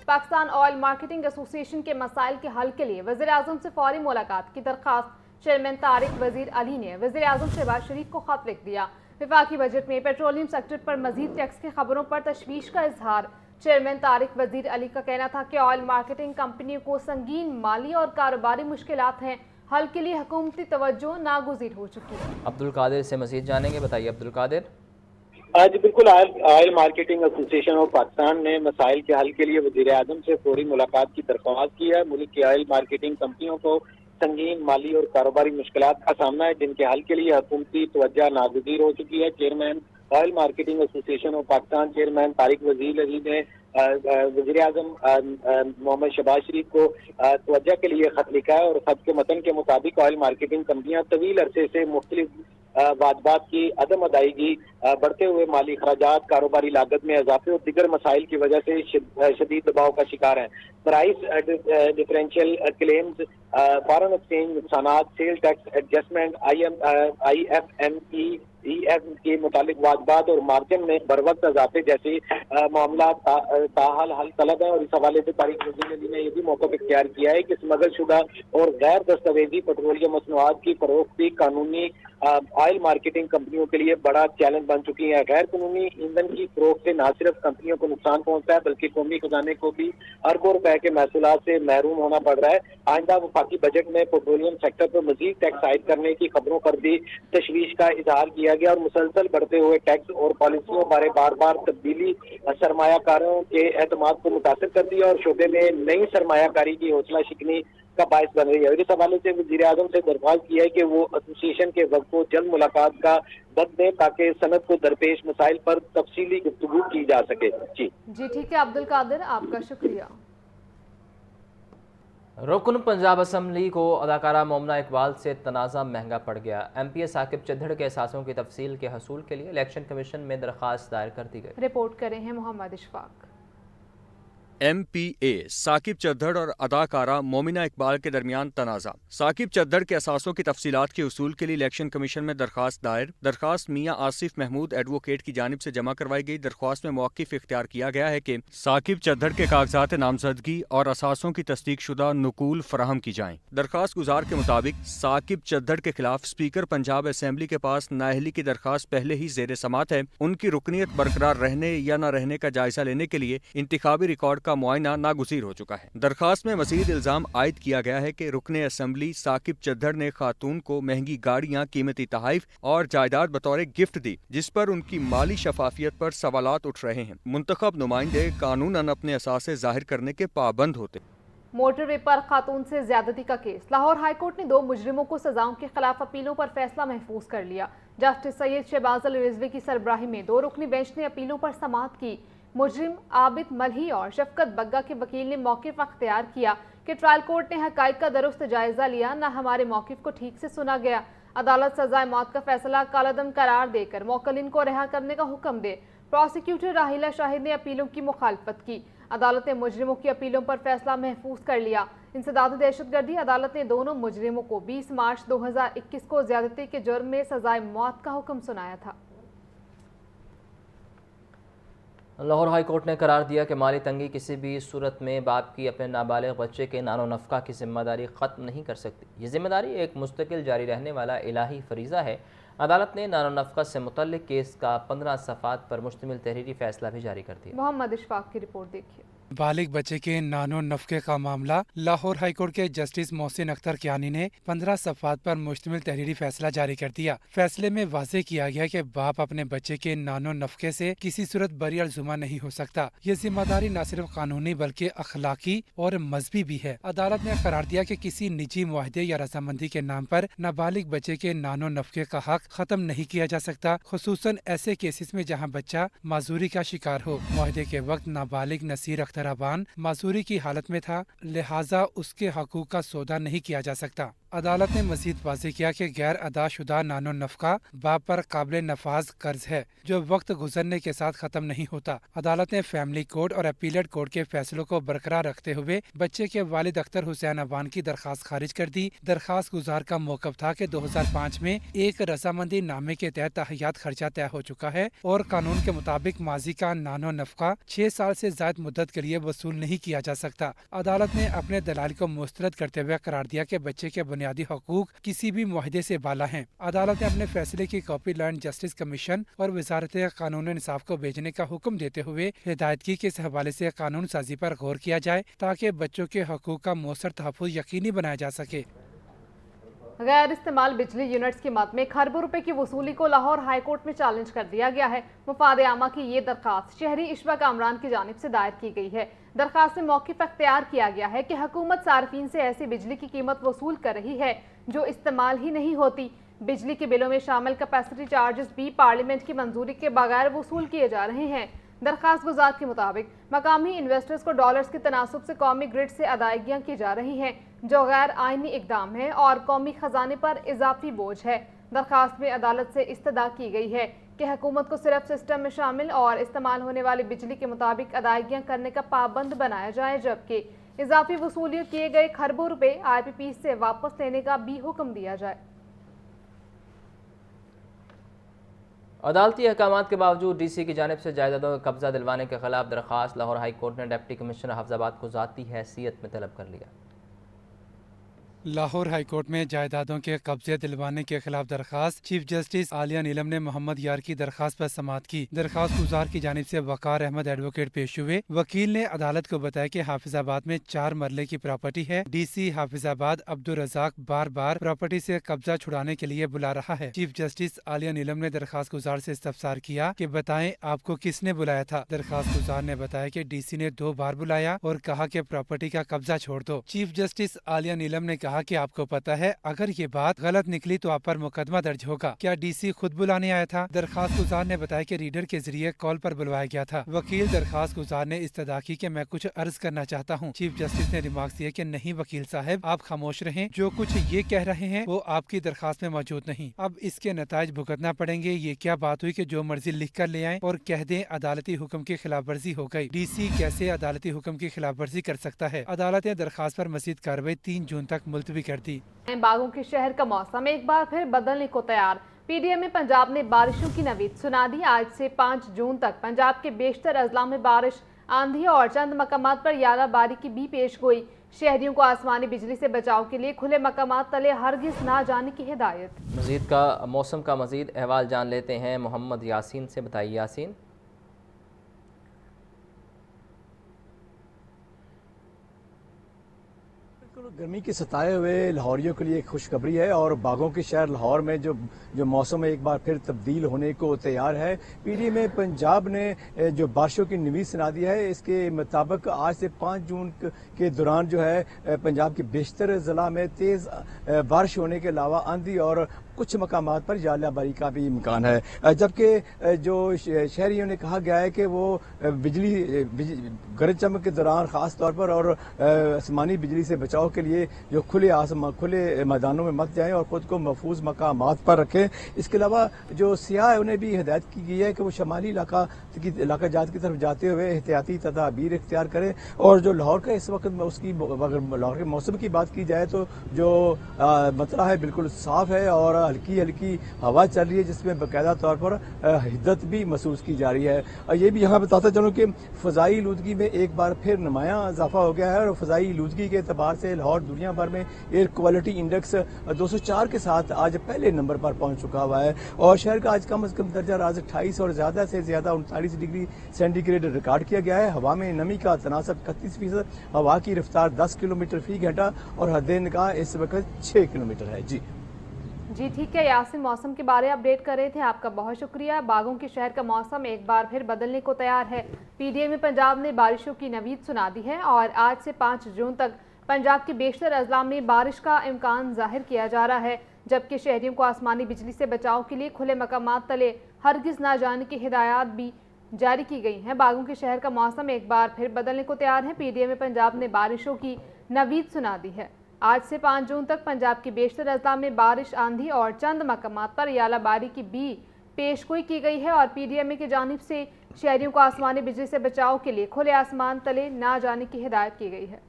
Pakistan oil marketing ایسوسی ایشن کے مسائل کے حل کے لیے وزیر اعظم سے فوری ملاقات کی درخواست۔ چیئرمین طارق وزیر علی نے وزیر اعظم شہباز شریف کو خط لکھ دیا۔ وفاقی بجٹ میں پیٹرولیم سیکٹر پر مزید ٹیکس کی خبروں پر تشویش کا اظہار۔ چیئرمین طارق وزیر علی کا کہنا تھا کہ آئل مارکیٹنگ کمپنیوں کو سنگین مالی اور کاروباری مشکلات ہیں، حل کے لیے حکومتی توجہ ناگزیر ہو چکی ہے۔ عبدالقادر سے مزید جانیں گے، بتائیے عبدالقادر۔ جی بالکل، آئل مارکیٹنگ ایسوسی ایشن آف پاکستان نے مسائل کے حل کے لیے وزیر اعظم سے فوری ملاقات کی درخواست کی ہے۔ ملک کی آئل مارکیٹنگ کمپنیوں کو سنگین مالی اور کاروباری مشکلات کا سامنا ہے، جن کے حل کے لیے حکومتی توجہ ناگزیر ہو چکی ہے۔ چیئرمین آئل مارکیٹنگ ایسوسی ایشن آف پاکستان چیئرمین طارق وزیر علی نے وزیر اعظم محمد شہباز شریف کو توجہ کے لیے خط لکھا ہے، اور خط کے متن کے مطابق آئل مارکیٹنگ کمپنیاں طویل عرصے سے مختلف واجبات کی عدم ادائیگی، بڑھتے ہوئے مالی اخراجات، کاروباری لاگت میں اضافے اور دیگر مسائل کی وجہ سے شدید دباؤ کا شکار ہیں۔ Price differential claims, foreign exchange نقصانات، sale tax adjustment, I F کے متعلق واجبات اور مارجن میں بروقت اضافے جیسے معاملات تاحال حل طلب ہیں۔ اور اس حوالے سے طارق وزیر علی نے یہ بھی موقف اختیار کیا ہے کہ اسمگل شدہ اور غیر دستاویزی پیٹرولیم مصنوعات کی فروخت بھی قانونی آئل مارکیٹنگ کمپنیوں کے لیے بڑا چیلنج بن چکی ہے۔ غیر قانونی ایندھن کی فروخت سے نہ صرف کمپنیوں کو نقصان پہنچتا ہے بلکہ قومی خزانے کو بھی اربوں روپے کے محصولات سے محروم ہونا پڑ رہا ہے۔ آئندہ وفاقی بجٹ میں پیٹرولیم سیکٹر پر مزید ٹیکس عائد کرنے کی خبروں پر بھی تشویش کا اظہار کیا گیا، اور مسلسل بڑھتے ہوئے ٹیکس اور پالیسیوں بارے بار بار تبدیلی سرمایہ کاروں کے اعتماد کو متاثر کرتی ہے اور شعبے میں نئی سرمایہ کاری کی حوصلہ شکنی کا باعث بن رہی ہے۔ اس حوالے سے وزیر اعظم سے درخواست کی ہے کہ وہ ایسوسی ایشن کے وقت کو جلد ملاقات کا وقت دیں تاکہ صنعت کو درپیش مسائل پر تفصیلی گفتگو کی جا سکے۔ جی ٹھیک ہے عبدالقادر، آپ کا شکریہ۔ رکن پنجاب اسمبلی کو اداکارہ مومنہ اقبال سے تنازع مہنگا پڑ گیا۔ ایم پی اے ثاقب چدھڑ کے اثاثوں کی تفصیل کے حصول کے لیے الیکشن کمیشن میں درخواست دائر کر دی گئی۔ رپورٹ کریں ہیں محمد اشفاق۔ ایم پی اے ثاقب چدھڑ اور اداکارہ مومنہ اقبال کے درمیان تنازع۔ ثاقب چدھڑ کے اثاثوں کی تفصیلات کے حصول کے لیے الیکشن کمیشن میں درخواست دائر۔ درخواست میاں آصف محمود ایڈوکیٹ کی جانب سے جمع کروائی گئی۔ درخواست میں موقف اختیار کیا گیا ہے کہ ثاقب چدھڑ کے کاغذات نامزدگی اور اثاثوں کی تصدیق شدہ نقول فراہم کی جائیں۔ درخواست گزار کے مطابق ثاقب چدھڑ کے خلاف اسپیکر پنجاب اسمبلی کے پاس نااہلی کی درخواست پہلے ہی زیر سماعت ہے۔ ان کی رکنیت برقرار رہنے یا نہ رہنے کا جائزہ لینے کے لیے انتخابی ریکارڈ کا معائنہ ناگزیر ہو چکا ہے۔ درخواست میں مزید الزام عائد کیا گیا ہے کہ رکن اسمبلی ثاقب چدھڑ نے خاتون کو مہنگی گاڑیاں، قیمتی تحائف اور جائیداد بطور گفٹ دی، جس پر ان کی مالی شفافیت پر سوالات اٹھ رہے ہیں۔ منتخب نمائندے قانوناً اپنے اثاثے ظاہر کرنے کے پابند ہوتے۔ موٹر وے پر خاتون سے زیادتی کا کیس۔ لاہور ہائی کورٹ نے 2 مجرموں کو سزاؤں کے خلاف اپیلوں پر فیصلہ محفوظ کر لیا۔ جسٹس سید شہباز علی رضوی کی سربراہی میں 2 رکنی بینچ نے اپیلوں پر سماعت کی۔ مجرم عابد ملہی اور شفقت بگا کے وکیل نے موقف اختیار کیا کہ ٹرائل کورٹ نے حقائق کا درست جائزہ لیا، نہ ہمارے موقف کو ٹھیک سے سنا گیا۔ عدالت سزائے موت کا فیصلہ کالعدم قرار دے کر موکلین کو رہا کرنے کا حکم دے۔ پروسیکیوٹر راحیلہ شاہد نے اپیلوں کی مخالفت کی۔ عدالت نے مجرموں کی اپیلوں پر فیصلہ محفوظ کر لیا۔ انسداد دہشت گردی عدالت نے دونوں مجرموں کو 20 مارچ 2021 کو زیادتی کے جرم میں سزائے موت کا حکم سنایا تھا۔ لاہور ہائی کورٹ نے قرار دیا کہ مالی تنگی کسی بھی صورت میں باپ کی اپنے نابالغ بچے کے نان و نفقہ کی ذمہ داری ختم نہیں کر سکتی۔ یہ ذمہ داری ایک مستقل جاری رہنے والا الہی فریضہ ہے۔ عدالت نے نان و نفقہ سے متعلق کیس کا 15 صفحات پر مشتمل تحریری فیصلہ بھی جاری کر دیا۔ محمد اشفاق کی رپورٹ دیکھیے۔ بالغ بچے کے نان و نفقے کا معاملہ لاہور ہائی کورٹ کے جسٹس محسن اختر کیانی نے 15 صفحات پر مشتمل تحریری فیصلہ جاری کر دیا۔ فیصلے میں واضح کیا گیا کہ باپ اپنے بچے کے نان و نفقے سے کسی صورت بری الزمہ نہیں ہو سکتا۔ یہ ذمہ داری نہ صرف قانونی بلکہ اخلاقی اور مذہبی بھی ہے۔ عدالت نے قرار دیا کہ کسی نجی معاہدے یا رضامندی کے نام پر نابالغ بچے کے نان و نفقے کا حق ختم نہیں کیا جا سکتا، خصوصاً ایسے کیسز میں جہاں بچہ معذوری کا شکار ہو۔ معاہدے کے وقت نابالغ نصیر اختر ابان معذوری کی حالت میں تھا، لہٰذا اس کے حقوق کا سودا نہیں کیا جا سکتا۔ अदालत ने मजीद वाज़ेह किया कि गैर अदा शुदा नानो नफका बाप पर काबिल नफाज कर्ज है जो वक्त गुजरने के साथ खत्म नहीं होता। अदालत ने फैमिली कोर्ट और अपीलेट कोर्ट के फैसलों को बरकरार रखते हुए बच्चे के वालिद अख्तर हुसैन अवान की दरखास्त खारिज कर दी। दरखास्त गुजार का मौक़िफ़ था कि 2005 में एक रजामंदी नामे के तहत तहैयात खर्चा तय हो चुका है और कानून के मुताबिक माजी का नानो नफका 6 साल से ज़ायद मुद्दत के लिए वसूल नहीं किया जा सकता। अदालत ने अपने दलाल को मुस्तरद करते हुए करार दिया कि बच्चे के बुनियादी हकूक किसी भी मुआहदे से बाला हैं। अदालत ने अपने फैसले की कॉपी लैंड जस्टिस कमीशन और वजारत कानून इंसाफ को भेजने का हुक्म देते हुए हिदायत की कि इस हवाले से कानून साजी पर गौर किया जाए ताकि बच्चों के हकूक का मौसर तहफ़्फ़ुज़ यकीनी बनाया जा सके। गैर इस्तेमाल बिजली यूनिट्स की मद में खरबों रुपए की वसूली को लाहौर हाई कोर्ट में चैलेंज कर दिया गया है। मुफाद आमा की ये दरखास्त शहरी इशवा कामरान की जानिब से दायर की गई है। दरखास्त में मौक़िफ़ अख्तियार किया गया है कि हुकूमत सार्फिन से ऐसी बिजली की कीमत वसूल कर रही है जो इस्तेमाल ही नहीं होती। बिजली के बिलों में शामिल कैपेसिटी चार्जेस भी पार्लियामेंट की मंजूरी के बगैर वसूल किए जा रहे हैं। दरखास्त गुजार के मुताबिक मकामी इन्वेस्टर्स को डॉलर्स के तनासुब से कौमी ग्रिड से अदायगियाँ की जा रही हैं जो गैर आइनी इकदाम है और कौमी खजाने पर इजाफी बोझ है। दरखास्त में अदालत से इस्तदा की गई है कि हुकूमत को सिर्फ सिस्टम में शामिल और इस्तेमाल होने वाली बिजली के मुताबिक अदायगियाँ करने का पाबंद बनाया जाए जबकि इजाफी वसूली किए गए खरबों रुपए IPP से वापस लेने का भी हुक्म दिया जाए। अदालती अहकामात के बावजूद DC की जानिब से जायदादों का कब्जा दिलवाने के खिलाफ दरख्वास्त लाहौर हाई कोर्ट ने डिप्टी कमिश्नर हाफिजाबाद को ज़ाती हैसियत में तलब कर लिया। लाहौर हाई कोर्ट में जायदादों के कब्जे दिलवाने के खिलाफ दरखास्त चीफ जस्टिस आलिया नीलम ने मोहम्मद यार की दरखास्त पर समाअत की। दरखास्त गुजार की जानिब से वकार अहमद एडवोकेट पेश हुए। वकील ने अदालत को बताया कि हाफिजाबाद में 4 मरले की प्रॉपर्टी है। DC हाफिजाबाद अब्दुल रजाक बार बार प्रॉपर्टी से कब्जा छुड़ाने के लिए बुला रहा है। चीफ जस्टिस आलिया नीलम ने दरखास्त गुजार से इस्तफसार किया कि बताएं आपको किसने बुलाया था। दरखास्त गुजार ने बताया कि DC ने 2 बार बुलाया और कहा कि प्रॉपर्टी का कब्जा छोड़ दो। चीफ जस्टिस आलिया नीलम ने कहा कि आपको पता है अगर ये बात गलत निकली तो आप पर मुकदमा दर्ज होगा। क्या DC खुद बुलाने आया था? दरखास्त गुजार ने बताया कि रीडर के जरिए कॉल पर बुलवाया गया था। वकील दरखास्त गुजार ने इस्तदा की कि मैं कुछ अर्ज करना चाहता हूँ। चीफ जस्टिस ने रिमार्क दिए कि नहीं वकील साहब आप खामोश रहें, जो कुछ ये कह रहे हैं वो आपकी दरखास्त में मौजूद नहीं। अब इसके नताइज भुगतना पड़ेंगे। ये क्या बात हुई कि जो मर्जी लिख कर ले आए और कह दें अदालती हुक्म की खिलाफ वर्जी हो गई। DC कैसे अदालती हुक्म की खिलाफ वर्जी कर सकता है? अदालत ने दरखास्त पर मजीद कार्रवाई 3 जून तक मुलतवी कर दी। बागों के शहर का मौसम एक बार फिर बदलने को तैयार। PDM में पंजाब ने बारिशों की नवीद सुना दी। आज से 5 जून तक पंजाब के बेशतर अजला में बारिश, आंधी और चंद मकामात पर यालाबारी की भी पेश गोई। शहरियों को आसमानी बिजली से बचाव के लिए खुले मकामात तले हरगिज ना जाने की हिदायत। मजीद का मौसम का मजीद अहवाल जान लेते हैं मोहम्मद यासीन से। बताइए यासीन। गर्मी के सताए हुए लाहौरियों के लिए एक खुशखबरी है और बागों के शहर लाहौर में जो मौसम एक बार फिर तब्दील होने को तैयार है। PDM में पंजाब ने जो बारिशों की नवीद सुना दी है, इसके मुताबिक आज से 5 जून के दौरान जो है पंजाब के बेशतर ज़िला में तेज़ बारिश होने के अलावा आंधी और कुछ मकामात पर यालाबारी का भी इम्कान है। जबकि जो शहरियों ने कहा गया है कि वो बिजली गरज चमक के दौरान ख़ास तौर पर और आसमानी बिजली से बचाव के लिए जो खुले मैदानों में मत जाएं और ख़ुद को महफूज मकामात पर रखें। इसके अलावा जो सियाह है उन्हें भी हिदायत की गई है कि वो शमाली इलाका जात की तरफ जाते हुए एहतियाती तदाबीर इख्तियार करें। और जो लाहौर का इस वक्त उसकी अगर लाहौर के मौसम की बात की जाए तो जो मतला है बिल्कुल साफ है और हल्की हवा चल रही है जिसमें बाकायदा तौर पर हिद्दत भी महसूस की जा रही है। और ये भी यहाँ बताता चलूँ कि फ़ज़ाई आलूदगी में एक बार फिर नुमायाँ इजाफा हो गया है और फ़ज़ाई आलूदगी के एतबार से लाहौर दुनिया भर में एयर क्वालिटी इंडेक्स 204 के साथ आज पहले नंबर पर पहुँच चुका हुआ है। और शहर का आज कम अज़ कम दर्जा आज 28 और ज़्यादा से ज़्यादा 39 डिग्री सेंटीग्रेड रिकॉर्ड किया गया है। हवा में नमी का तनासब 31%, हवा की रफ्तार 10 किलोमीटर फी घंटा और हद निगाह इस वक्त 6 किलोमीटर है। जी ठीक है यासिन, मौसम के बारे अपडेट कर रहे थे, आपका बहुत शुक्रिया। बागों के शहर का मौसम एक बार फिर बदलने को तैयार है। PDM में पंजाब ने बारिशों की नवीद सुना दी है और आज से 5 जून तक पंजाब के बेशतर अजला में बारिश का इम्कान जाहिर किया जा रहा है। जबकि शहरियों को आसमानी बिजली से बचाव के लिए खुले मकामात तले हरगिज ना जाने की हिदायत भी जारी की गई हैं। बागों के शहर का मौसम एक बार फिर बदलने को तैयार है। PDM में पंजाब ने बारिशों की नवीद सुना दी है। आज से 5 जून तक पंजाब के बेशतर अजला में बारिश, आंधी और चंद मकामात पर यालाबारी की भी पेशगोई की गई है और PDMA की जानिब से शहरियों को आसमानी बिजली से बचाव के लिए खुले आसमान तले ना जाने की हिदायत की गई है।